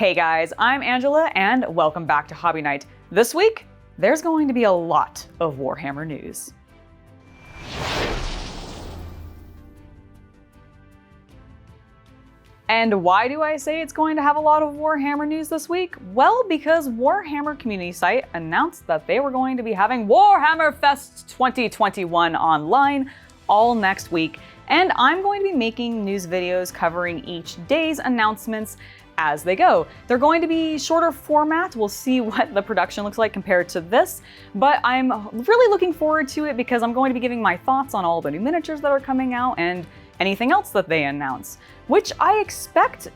Hey guys, I'm Angela and welcome back to Hobby Night. This week, there's going to be a lot of Warhammer news. And why do I say it's going to have a lot of Warhammer news this week? Well, because Warhammer community site announced that they were going to be having Warhammer Fest 2021 online all next week, and I'm going to be making news videos covering each day's announcements as they go. They're going to be shorter format. We'll see what the production looks like compared to this, but I'm really looking forward to it because I'm going to be giving my thoughts on all the new miniatures that are coming out and anything else that they announce, which I expect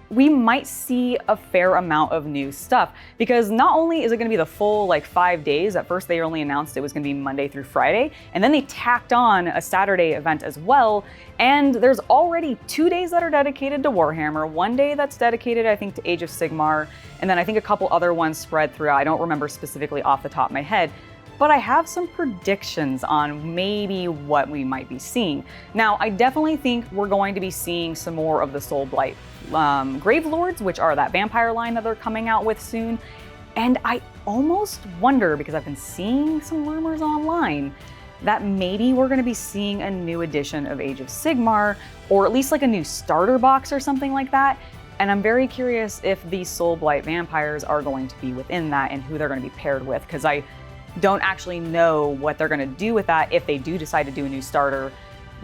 we might see a fair amount of new stuff, because not only is it going to be the full 5 days. At first they only announced it was going to be Monday through Friday, and then they tacked on a Saturday event as well, and there's already 2 days that are dedicated to Warhammer, 1 day that's dedicated I think to Age of Sigmar, and then I think a couple other ones spread throughout. I don't remember specifically off the top of my head, but I have some predictions on maybe what we might be seeing. Now, I definitely think we're going to be seeing some more of the Soulblight Gravelords, which are that vampire line that they're coming out with soon. And I almost wonder, because I've been seeing some rumors online, that maybe we're gonna be seeing a new edition of Age of Sigmar, or at least a new starter box or something like that. And I'm very curious if these Soulblight vampires are going to be within that and who they're gonna be paired with, because I don't actually know what they're gonna do with that if they do decide to do a new starter.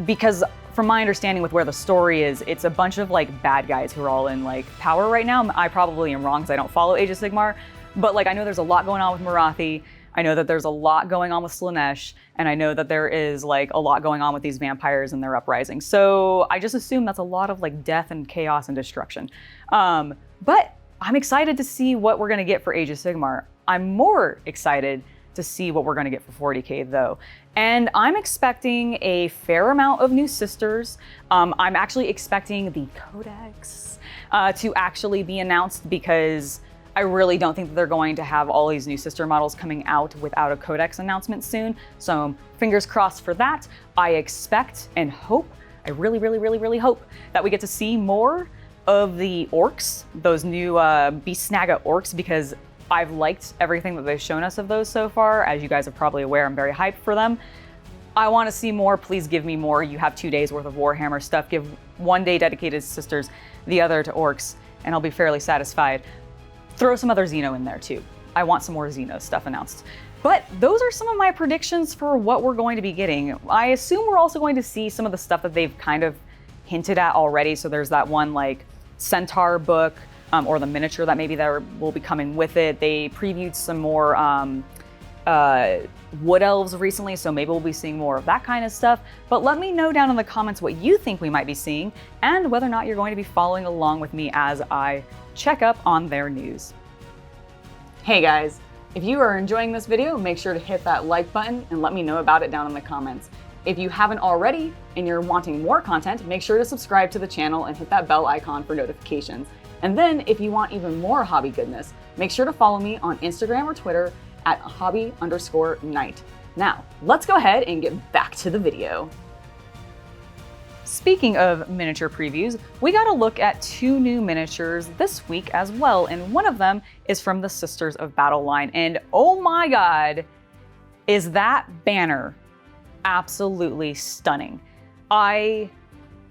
Because from my understanding with where the story is, it's a bunch of bad guys who are all in power right now. I probably am wrong because I don't follow Age of Sigmar, but I know there's a lot going on with Marathi. I know that there's a lot going on with Slaanesh, and I know that there is a lot going on with these vampires and their uprising. So I just assume that's a lot of death and chaos and destruction. But I'm excited to see what we're gonna get for Age of Sigmar. I'm more excited to see what we're going to get for 40k though. And I'm expecting a fair amount of new sisters. I'm actually expecting the codex to actually be announced, because I really don't think that they're going to have all these new sister models coming out without a codex announcement soon. So fingers crossed for that. I expect and hope, I really hope that we get to see more of the orcs, those new Beast Snaga orcs, because I've liked everything that they've shown us of those so far. As you guys are probably aware, I'm very hyped for them. I want to see more. Please give me more. You have 2 days worth of Warhammer stuff. Give 1 day dedicated to sisters, the other to orcs, and I'll be fairly satisfied. Throw some other Xeno in there too. I want some more Xeno stuff announced. But those are some of my predictions for what we're going to be getting. I assume we're also going to see some of the stuff that they've kind of hinted at already. So there's that one Centaur book, or the miniature that maybe there will be coming with it. They previewed some more wood elves recently, so maybe we'll be seeing more of that kind of stuff. But let me know down in the comments what you think we might be seeing, and whether or not you're going to be following along with me as I check up on their news. Hey guys, if you are enjoying this video, make sure to hit that like button and let me know about it down in the comments. If you haven't already and you're wanting more content, make sure to subscribe to the channel and hit that bell icon for notifications. And then if you want even more hobby goodness, make sure to follow me on Instagram or Twitter at hobby_night. Now, let's go ahead and get back to the video. Speaking of miniature previews, we got a look at 2 new miniatures this week as well, and one of them is from the Sisters of Battle line. And oh my god, is that banner absolutely stunning.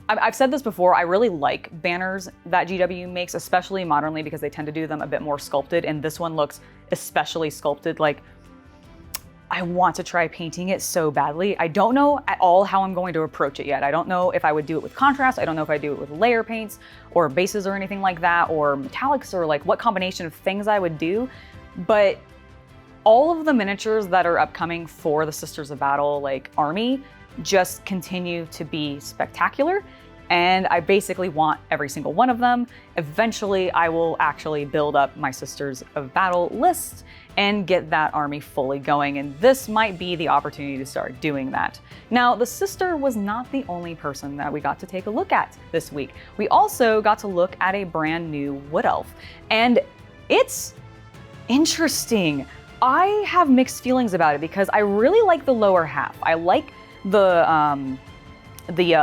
I've said this before, I really like banners that GW makes, especially modernly, because they tend to do them a bit more sculpted, and this one looks especially sculpted. I want to try painting it so badly. I don't know at all how I'm going to approach it yet. I don't know if I would do it with contrast. I don't know if I do it with layer paints or bases or anything like that, or metallics, or what combination of things I would do. But all of the miniatures that are upcoming for the Sisters of Battle army just continue to be spectacular, and I basically want every single one of them. Eventually, I will actually build up my Sisters of Battle list and get that army fully going, and this might be the opportunity to start doing that. Now, the Sister was not the only person that we got to take a look at this week. We also got to look at a brand new Wood Elf, and it's interesting. I have mixed feelings about it because I really like the lower half. I like the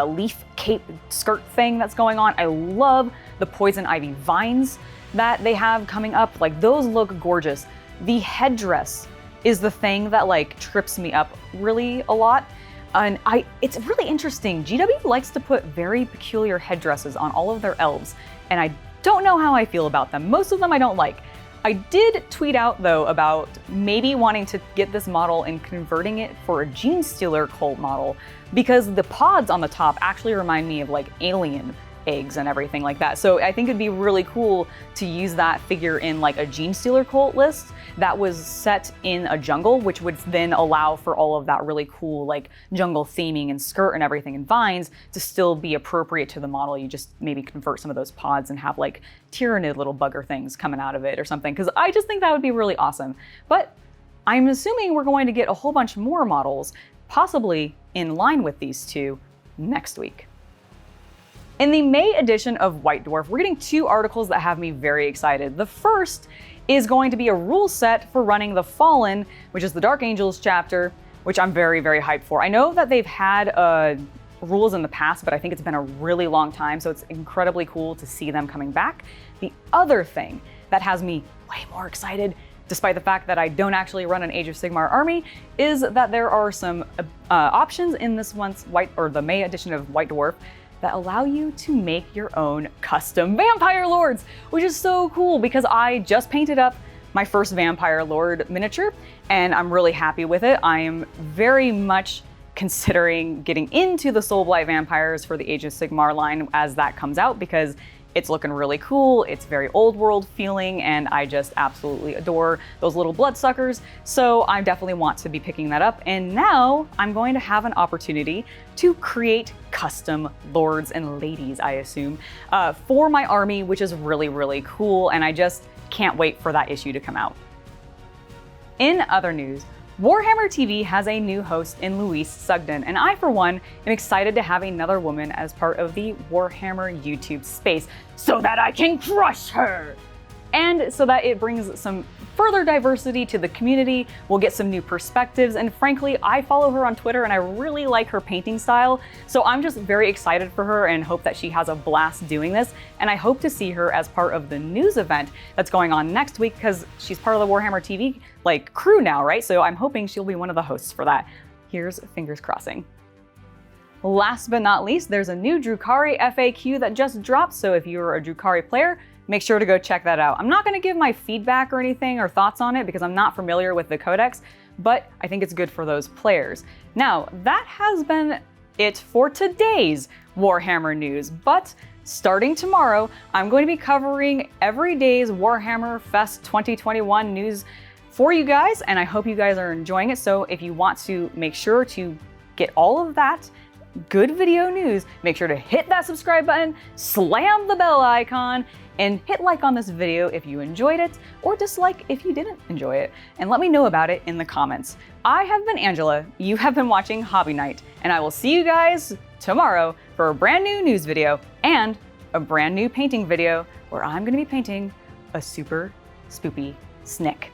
leaf cape skirt thing that's going on. I love the poison ivy vines that they have coming up, like those look gorgeous. The headdress is the thing that like trips me up really a lot. And it's really interesting. GW likes to put very peculiar headdresses on all of their elves, and I don't know how I feel about them. Most of them I don't like. I did tweet out though about maybe wanting to get this model and converting it for a Gene Stealer cult model, because the pods on the top actually remind me of like alien eggs and everything like that. So I think it'd be really cool to use that figure in like a Gene Stealer cult list that was set in a jungle, which would then allow for all of that really cool like jungle theming and skirt and everything and vines to still be appropriate to the model. You just maybe convert some of those pods and have like Tyrannid little bugger things coming out of it or something, because I just think that would be really awesome. But I'm assuming we're going to get a whole bunch more models, possibly in line with these two, next week. In the May edition of White Dwarf, we're getting 2 articles that have me very excited. The first is going to be a rule set for running the Fallen, which is the Dark Angels chapter, which I'm very, very hyped for. I know that they've had rules in the past, but I think it's been a really long time, so it's incredibly cool to see them coming back. The other thing that has me way more excited, despite the fact that I don't actually run an Age of Sigmar army, is that there are some options in this month's the May edition of White Dwarf that allow you to make your own custom Vampire Lords, which is so cool because I just painted up my first Vampire Lord miniature and I'm really happy with it. I am very much considering getting into the Soulblight vampires for the Age of Sigmar line as that comes out, because it's looking really cool, it's very old world feeling, and I just absolutely adore those little bloodsuckers. So I definitely want to be picking that up. And now I'm going to have an opportunity to create custom lords and ladies, I assume, for my army, which is really, really cool. And I just can't wait for that issue to come out. In other news, Warhammer TV has a new host in Louise Sugden, and I, for one, am excited to have another woman as part of the Warhammer YouTube space so that I can crush her! And so that it brings some further diversity to the community, we'll get some new perspectives, and frankly, I follow her on Twitter and I really like her painting style, so I'm just very excited for her and hope that she has a blast doing this, and I hope to see her as part of the news event that's going on next week, because she's part of the Warhammer TV crew now, right? So I'm hoping she'll be one of the hosts for that. Here's fingers crossing. Last but not least, there's a new Drukhari FAQ that just dropped, so if you're a Drukhari player, make sure to go check that out. I'm not going to give my feedback or anything or thoughts on it because I'm not familiar with the codex, but I think it's good for those players. Now, that has been it for today's Warhammer news, but starting tomorrow, I'm going to be covering every day's Warhammer Fest 2021 news for you guys, and I hope you guys are enjoying it. So if you want to make sure to get all of that good video news, make sure to hit that subscribe button, slam the bell icon, and hit like on this video if you enjoyed it, or dislike if you didn't enjoy it, and let me know about it in the comments. I have been Angela, you have been watching Hobby Night, and I will see you guys tomorrow for a brand new news video and a brand new painting video where I'm gonna be painting a super spoopy Snick.